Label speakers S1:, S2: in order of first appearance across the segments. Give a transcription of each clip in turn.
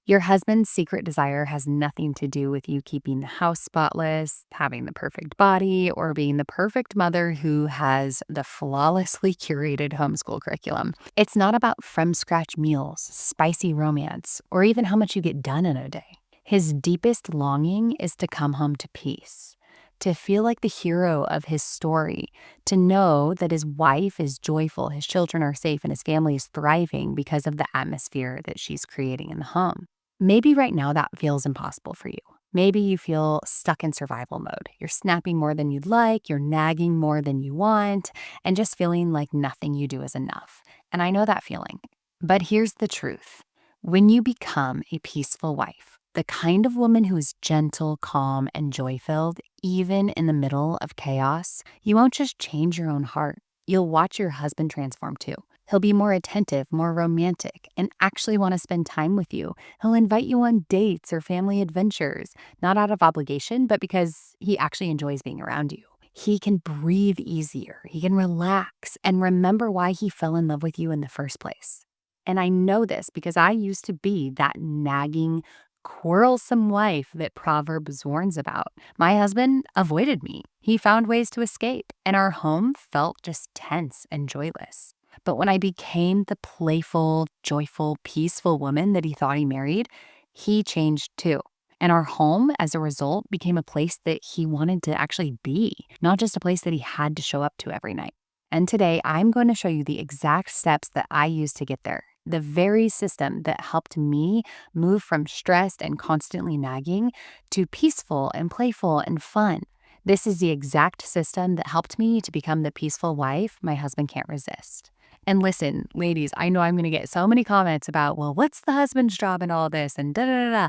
S1: Your husband's secret desire has nothing to do with you keeping the house spotless, having the perfect body, or being the perfect mother who has the flawlessly curated homeschool curriculum. It's not about from scratch meals, spicy romance, or even how much you get done in a day. His deepest longing is to come home to peace, to feel like the hero of his story, to know that his wife is joyful, his children are safe, and his family is thriving because of the atmosphere that she's creating in the home. Maybe right now that feels impossible for you. Maybe you feel stuck in survival mode. You're snapping more than you'd like, you're nagging more than you want, and just feeling like nothing you do is enough. And I know that feeling. But here's the truth. When you become a peaceful wife, the kind of woman who is gentle, calm, and joy-filled, even in the middle of chaos, you won't just change your own heart. You'll watch your husband transform too. He'll be more attentive, more romantic, and actually want to spend time with you. He'll invite you on dates or family adventures, not out of obligation, but because he actually enjoys being around you. He can breathe easier, he can relax, and remember why he fell in love with you in the first place. And I know this because I used to be that nagging, quarrelsome wife that Proverbs warns about. My husband avoided me. He found ways to escape, and our home felt just tense and joyless. But when I became the playful, joyful, peaceful woman that he thought he married, he changed too. And our home, as a result, became a place that he wanted to actually be, not just a place that he had to show up to every night. And today, I'm going to show you the exact steps that I used to get there. The very system that helped me move from stressed and constantly nagging to peaceful and playful and fun. This is the exact system that helped me to become the peaceful wife my husband can't resist. And listen, ladies, I know I'm going to get so many comments about, well, what's the husband's job in all this? And da da da da.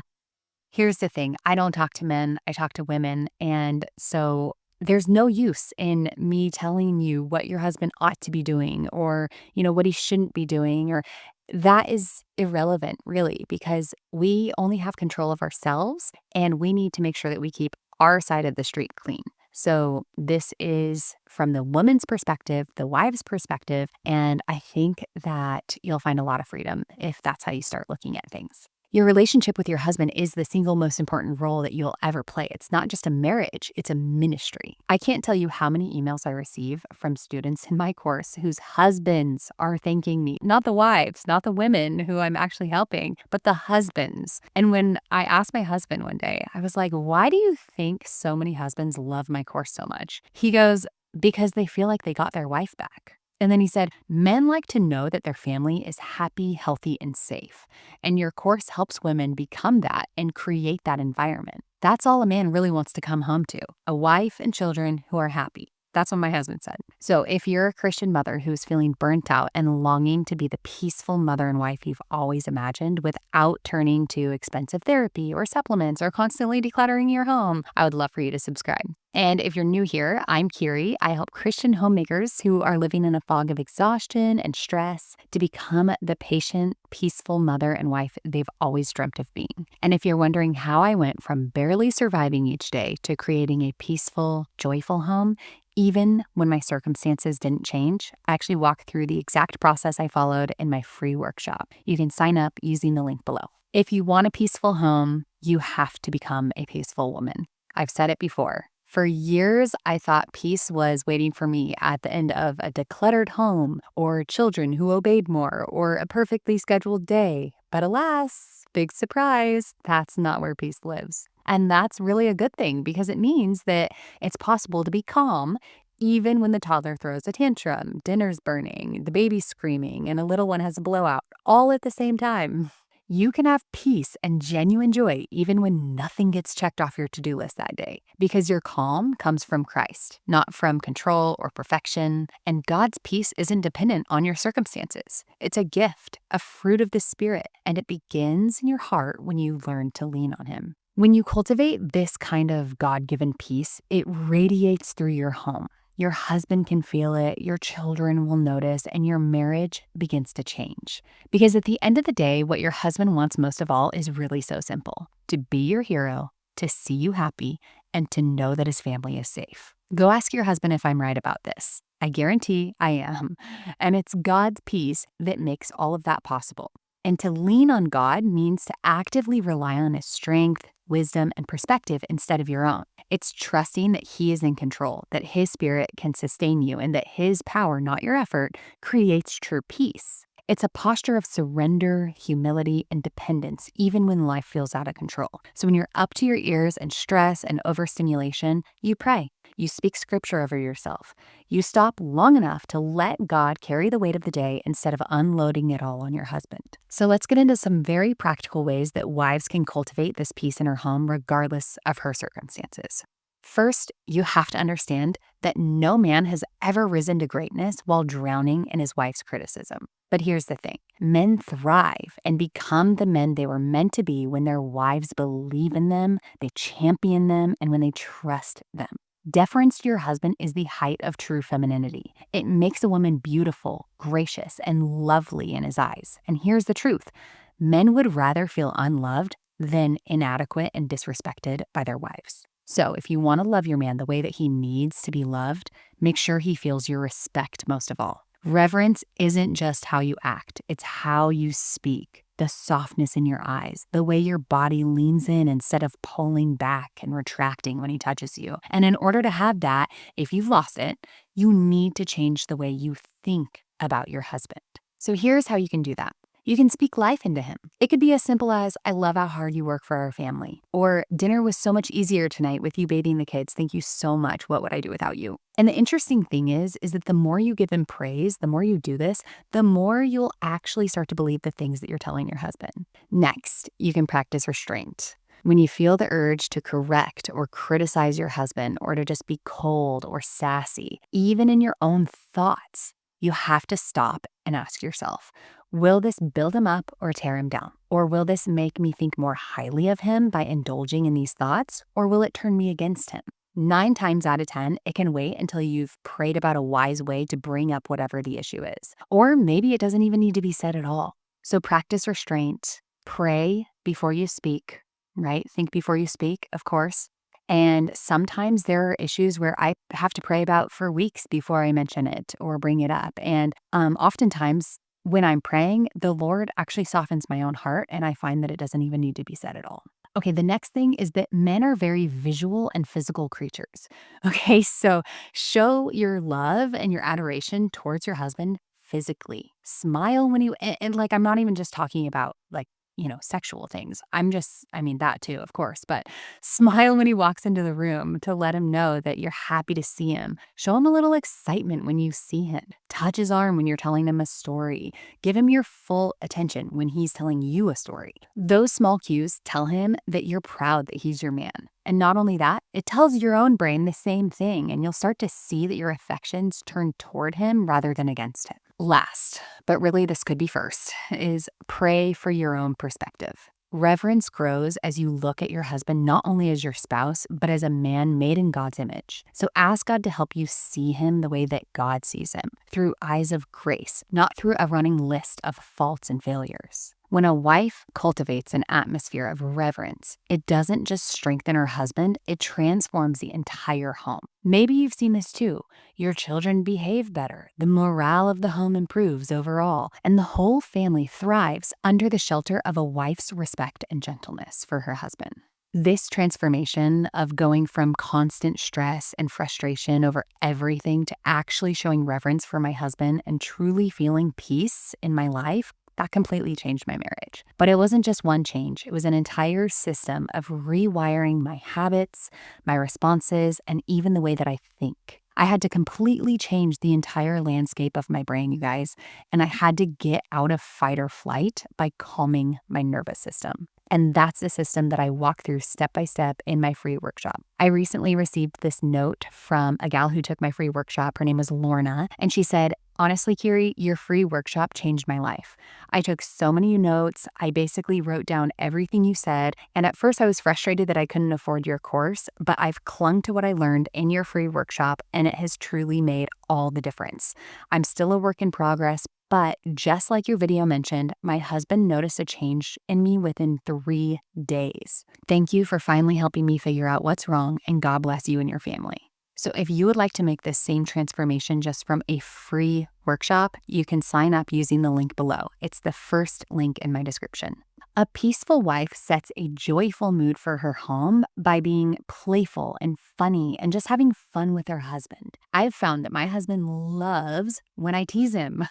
S1: Here's the thing. I don't talk to men, I talk to women. And so there's no use in me telling you what your husband ought to be doing or, what he shouldn't be doing, or that is irrelevant really, because we only have control of ourselves and we need to make sure that we keep our side of the street clean. So this is from the woman's perspective, the wife's perspective, and I think that you'll find a lot of freedom if that's how you start looking at things. Your relationship with your husband is the single most important role that you'll ever play. It's not just a marriage, it's a ministry. I can't tell you how many emails I receive from students in my course whose husbands are thanking me, not the wives, not the women who I'm actually helping, but the husbands. And when I asked my husband one day, I was like, why do you think so many husbands love my course so much? He goes, because they feel like they got their wife back. And then he said, men like to know that their family is happy, healthy, and safe. And your course helps women become that and create that environment. That's all a man really wants to come home to, a wife and children who are happy. That's what my husband said. So if you're a Christian mother who's feeling burnt out and longing to be the peaceful mother and wife you've always imagined without turning to expensive therapy or supplements or constantly decluttering your home, I would love for you to subscribe. And if you're new here, I'm Kiri. I help Christian homemakers who are living in a fog of exhaustion and stress to become the patient, peaceful mother and wife they've always dreamt of being. And if you're wondering how I went from barely surviving each day to creating a peaceful, joyful home, even when my circumstances didn't change, I actually walk through the exact process I followed in my free workshop. You can sign up using the link below. If you want a peaceful home, you have to become a peaceful woman. I've said it before. For years, I thought peace was waiting for me at the end of a decluttered home, or children who obeyed more, or a perfectly scheduled day. But alas, big surprise, that's not where peace lives. And that's really a good thing because it means that it's possible to be calm even when the toddler throws a tantrum, dinner's burning, the baby's screaming, and a little one has a blowout, all at the same time. You can have peace and genuine joy even when nothing gets checked off your to-do list that day, because your calm comes from Christ, not from control or perfection. And God's peace isn't dependent on your circumstances. It's a gift, a fruit of the Spirit, and it begins in your heart when you learn to lean on Him. When you cultivate this kind of God-given peace, it radiates through your home. Your husband can feel it, your children will notice, and your marriage begins to change. Because at the end of the day, what your husband wants most of all is really so simple: to be your hero, to see you happy, and to know that his family is safe. Go ask your husband if I'm right about this. I guarantee I am. And it's God's peace that makes all of that possible. And to lean on God means to actively rely on His strength, wisdom, and perspective instead of your own. It's trusting that He is in control, that His Spirit can sustain you, and that His power, not your effort, creates true peace. It's a posture of surrender, humility, and dependence, even when life feels out of control. So when you're up to your ears in stress and overstimulation, you pray. You speak scripture over yourself. You stop long enough to let God carry the weight of the day instead of unloading it all on your husband. So let's get into some very practical ways that wives can cultivate this peace in her home regardless of her circumstances. First, you have to understand that no man has ever risen to greatness while drowning in his wife's criticism. But here's the thing. Men thrive and become the men they were meant to be when their wives believe in them, they champion them, and when they trust them. Deference to your husband is the height of true femininity. It makes a woman beautiful, gracious, and lovely in his eyes. And here's the truth. Men would rather feel unloved than inadequate and disrespected by their wives. So if you want to love your man the way that he needs to be loved, make sure he feels your respect most of all. Reverence isn't just how you act, it's how you speak. The softness in your eyes, the way your body leans in instead of pulling back and retracting when he touches you. And in order to have that, if you've lost it, you need to change the way you think about your husband. So here's how you can do that. You can speak life into him. It could be as simple as, I love how hard you work for our family. Or, dinner was so much easier tonight with you bathing the kids. Thank you so much. What would I do without you? And the interesting thing is that the more you give him praise, the more you do this, the more you'll actually start to believe the things that you're telling your husband. Next, you can practice restraint. When you feel the urge to correct or criticize your husband or to just be cold or sassy, even in your own thoughts, you have to stop and ask yourself, will this build him up or tear him down? Or will this make me think more highly of him by indulging in these thoughts? Or will it turn me against him? 9 times out of 10, it can wait until you've prayed about a wise way to bring up whatever the issue is. Or maybe it doesn't even need to be said at all. So practice restraint, pray before you speak, right? Think before you speak, of course. And sometimes there are issues where I have to pray about for weeks before I mention it or bring it up. And oftentimes when I'm praying, the Lord actually softens my own heart and I find that it doesn't even need to be said at all. Okay, the next thing is that men are very visual and physical creatures. Okay, so show your love and your adoration towards your husband physically. Smile when and like, I'm not even just talking about like, sexual things. I mean, that too, of course, but smile when he walks into the room to let him know that you're happy to see him. Show him a little excitement when you see him. Touch his arm when you're telling him a story. Give him your full attention when he's telling you a story. Those small cues tell him that you're proud that he's your man. And not only that, it tells your own brain the same thing, and you'll start to see that your affections turn toward him rather than against him. Last, but really this could be first, is pray for your own perspective. Reverence grows as you look at your husband not only as your spouse, but as a man made in God's image. So ask God to help you see him the way that God sees him, through eyes of grace, not through a running list of faults and failures. When a wife cultivates an atmosphere of reverence, it doesn't just strengthen her husband, it transforms the entire home. Maybe you've seen this too. Your children behave better, the morale of the home improves overall, and the whole family thrives under the shelter of a wife's respect and gentleness for her husband. This transformation of going from constant stress and frustration over everything to actually showing reverence for my husband and truly feeling peace in my life, that completely changed my marriage. But it wasn't just one change. It was an entire system of rewiring my habits, my responses, and even the way that I think. I had to completely change the entire landscape of my brain, you guys, and I had to get out of fight or flight by calming my nervous system. And that's the system that I walk through step by step in my free workshop. I recently received this note from a gal who took my free workshop. Her name was Lorna, and she said, honestly, Kiri, your free workshop changed my life. I took so many notes. I basically wrote down everything you said. And at first I was frustrated that I couldn't afford your course, but I've clung to what I learned in your free workshop, and it has truly made all the difference. I'm still a work in progress, but just like your video mentioned, my husband noticed a change in me within 3 days. Thank you for finally helping me figure out what's wrong, and God bless you and your family. So, if you would like to make this same transformation just from a free workshop, you can sign up using the link below. It's the first link in my description. A peaceful wife sets a joyful mood for her home by being playful and funny and just having fun with her husband. I've found that my husband loves when I tease him.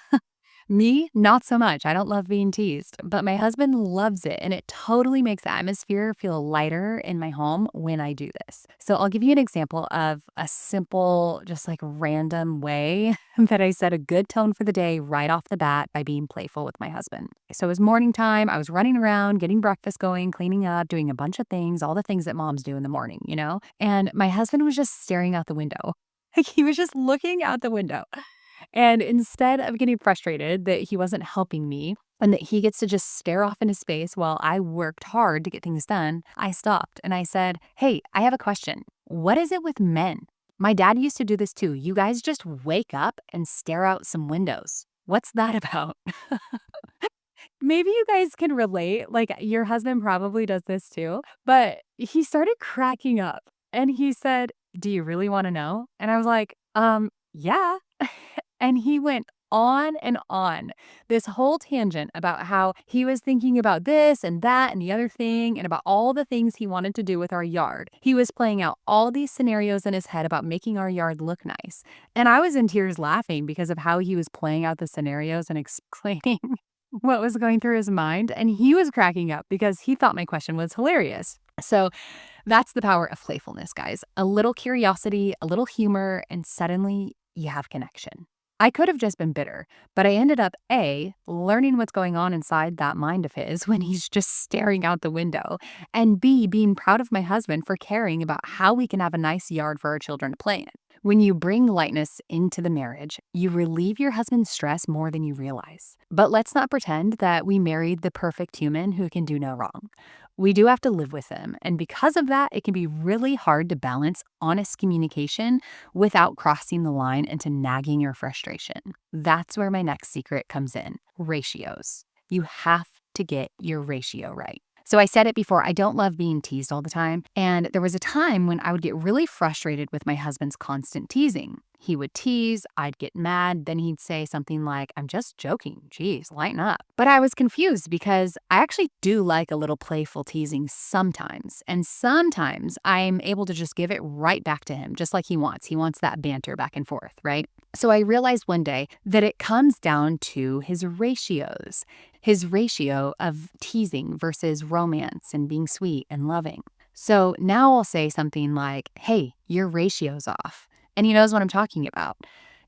S1: Me, not so much. I don't love being teased, but my husband loves it, and it totally makes the atmosphere feel lighter in my home when I do this. So I'll give you an example of a simple, just like random way that I set a good tone for the day right off the bat by being playful with my husband. So it was morning time. I was running around, getting breakfast going, cleaning up, doing a bunch of things, all the things that moms do in the morning, you know? And my husband was just staring out the window. Like he was just looking out the window. And instead of getting frustrated that he wasn't helping me and that he gets to just stare off into space while I worked hard to get things done, I stopped and I said, "Hey, I have a question. What is it with men? My dad used to do this too. You guys just wake up and stare out some windows. What's that about?" Maybe you guys can relate. Like your husband probably does this too. But he started cracking up and he said, "Do you really want to know?" And I was like, yeah. And he went on and on this whole tangent about how he was thinking about this and that and the other thing and about all the things he wanted to do with our yard. He was playing out all these scenarios in his head about making our yard look nice. And I was in tears laughing because of how he was playing out the scenarios and explaining what was going through his mind. And he was cracking up because he thought my question was hilarious. So that's the power of playfulness, guys. A little curiosity, a little humor, and suddenly you have connection. I could have just been bitter, but I ended up A, learning what's going on inside that mind of his when he's just staring out the window, and B, being proud of my husband for caring about how we can have a nice yard for our children to play in. When you bring lightness into the marriage, you relieve your husband's stress more than you realize. But let's not pretend that we married the perfect human who can do no wrong. We do have to live with them, and because of that, it can be really hard to balance honest communication without crossing the line into nagging or frustration. That's where my next secret comes in: ratios. You have to get your ratio right. So I said it before, I don't love being teased all the time. And there was a time when I would get really frustrated with my husband's constant teasing. He would tease, I'd get mad, then he'd say something like, "I'm just joking, geez, lighten up." But I was confused because I actually do like a little playful teasing sometimes. And sometimes I'm able to just give it right back to him, just like he wants. He wants that banter back and forth, right? So I realized one day that it comes down to his ratio of teasing versus romance and being sweet and loving. So now I'll say something like, "Hey, your ratio's off." And he knows what I'm talking about.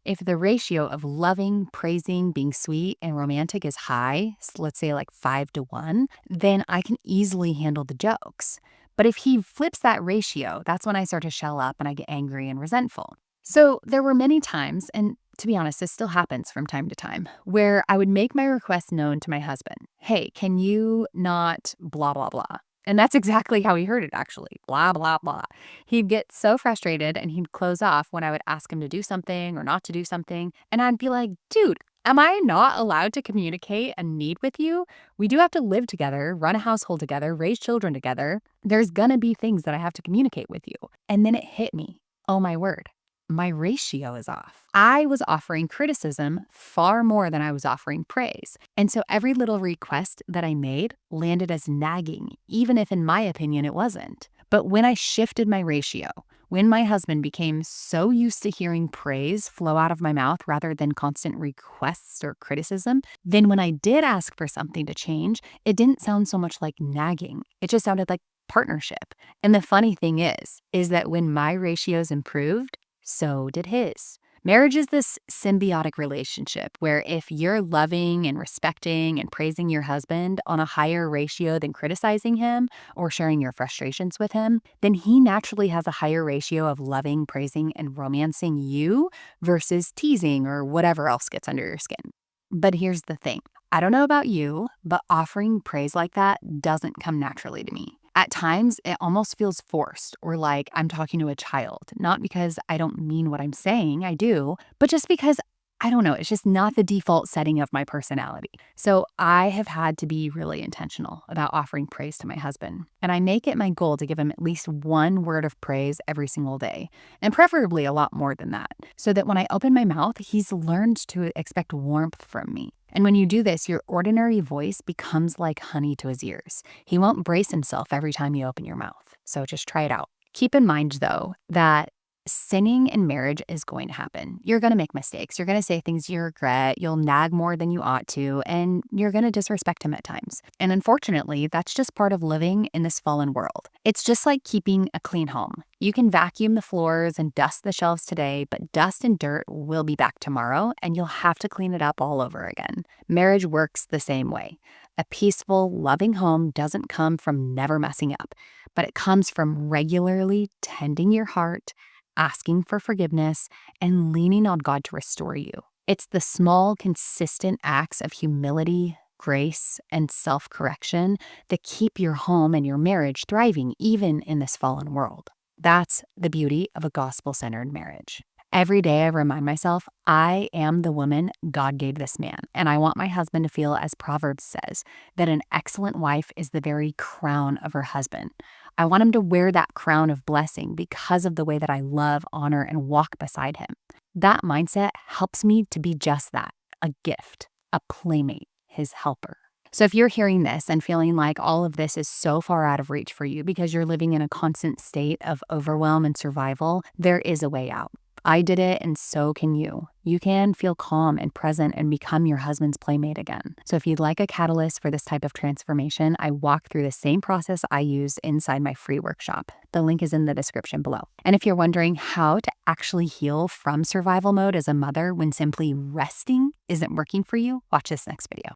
S1: If the ratio of loving, praising, being sweet, and romantic is high, let's say like 5 to 1, then I can easily handle the jokes. But if he flips that ratio, that's when I start to shell up and I get angry and resentful. So there were many times, and to be honest, this still happens from time to time, where I would make my request known to my husband. "Hey, can you not blah, blah, blah?" And that's exactly how he heard it, actually. Blah, blah, blah. He'd get so frustrated and he'd close off when I would ask him to do something or not to do something. And I'd be like, "Dude, am I not allowed to communicate a need with you? We do have to live together, run a household together, raise children together. There's gonna be things that I have to communicate with you." And then it hit me. Oh my word. My ratio is off. I was offering criticism far more than I was offering praise. And so every little request that I made landed as nagging, even if in my opinion it wasn't. But when I shifted my ratio, when my husband became so used to hearing praise flow out of my mouth rather than constant requests or criticism, then when I did ask for something to change, it didn't sound so much like nagging. It just sounded like partnership. And the funny thing is that when my ratios improved, so did his. Marriage is this symbiotic relationship where if you're loving and respecting and praising your husband on a higher ratio than criticizing him or sharing your frustrations with him, then he naturally has a higher ratio of loving, praising, and romancing you versus teasing or whatever else gets under your skin. But here's the thing. I don't know about you, but offering praise like that doesn't come naturally to me. At times, it almost feels forced or like I'm talking to a child, not because I don't mean what I'm saying, I do, but just because I don't know, it's just not the default setting of my personality. So I have had to be really intentional about offering praise to my husband. And I make it my goal to give him at least one word of praise every single day, and preferably a lot more than that, so that when I open my mouth, he's learned to expect warmth from me. And when you do this, your ordinary voice becomes like honey to his ears. He won't brace himself every time you open your mouth. So just try it out. Keep in mind, though, that sinning in marriage is going to happen. You're going to make mistakes. You're going to say things you regret. You'll nag more than you ought to, and you're going to disrespect him at times. And unfortunately, that's just part of living in this fallen world. It's just like keeping a clean home. You can vacuum the floors and dust the shelves today, but dust and dirt will be back tomorrow, and you'll have to clean it up all over again. Marriage works the same way. A peaceful, loving home doesn't come from never messing up, but it comes from regularly tending your heart, asking for forgiveness, and leaning on God to restore you. It's the small, consistent acts of humility, grace, and self-correction that keep your home and your marriage thriving even in this fallen world. That's the beauty of a gospel-centered marriage. Every day I remind myself, I am the woman God gave this man, and I want my husband to feel, as Proverbs says, that an excellent wife is the very crown of her husband. I want him to wear that crown of blessing because of the way that I love, honor, and walk beside him. That mindset helps me to be just that, a gift, a playmate, his helper. So if you're hearing this and feeling like all of this is so far out of reach for you because you're living in a constant state of overwhelm and survival, there is a way out. I did it, and so can you. You can feel calm and present and become your husband's playmate again. So if you'd like a catalyst for this type of transformation, I walk through the same process I use inside my free workshop. The link is in the description below. And if you're wondering how to actually heal from survival mode as a mother when simply resting isn't working for you, watch this next video.